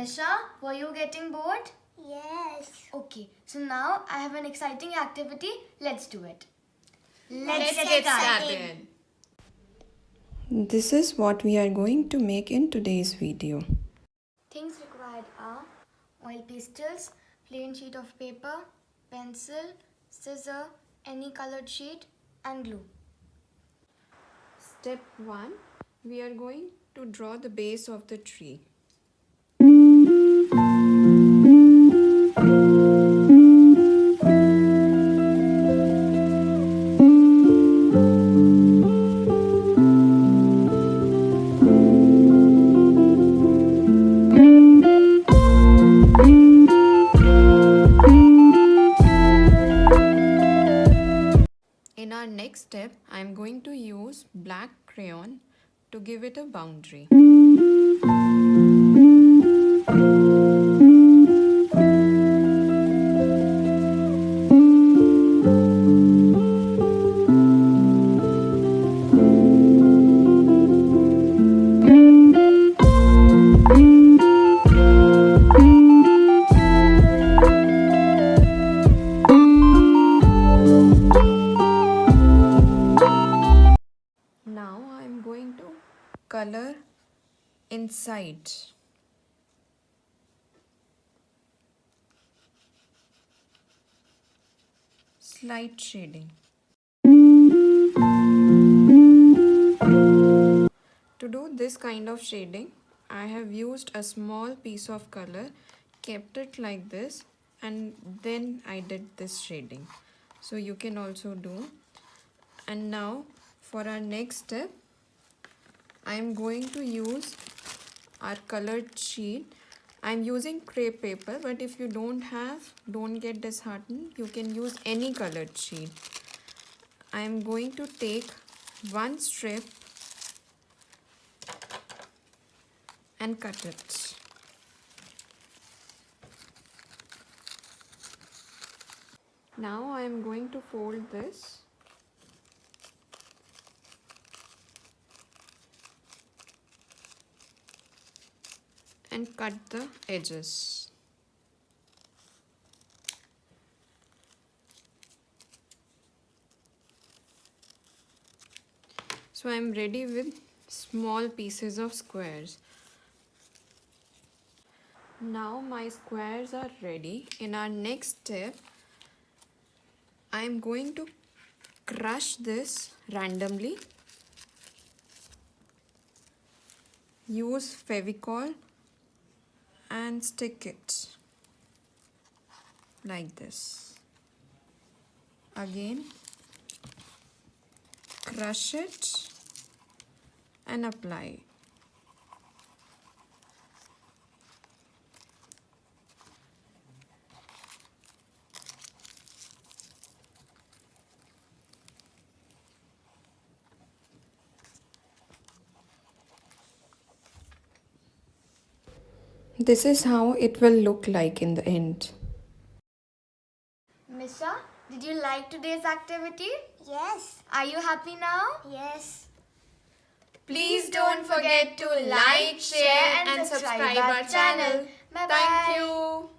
Misha, were you getting bored? Yes. Okay, so now I have an exciting activity. Let's do it. Let's get started. This is what we are going to make in today's video. Things required are oil pastels, plain sheet of paper, pencil, scissor, any colored sheet and glue. Step 1. We are going to draw the base of the tree. In our next step, I am going to use black crayon to give it a boundary. Now I am going to color inside. Slight shading. To do this kind of shading, I have used a small piece of color, kept it like this, and then I did this shading. So you can also do. And now for our next step, I am going to use our colored sheet. I am using crepe paper, but if you don't get disheartened, you can use any colored sheet. I am going to take one strip and cut it. Now I am going to fold this and cut the edges. So I am ready with small pieces of squares. Now my squares are ready. In our next step, I am going to crush this randomly. Use Fevicol and stick it like this. Again, crush it and apply. This is how it will look like in the end. Misha, did you like today's activity? Yes. Are you happy now? Yes. Please don't forget to like, share and subscribe our channel. Bye-bye. Thank you.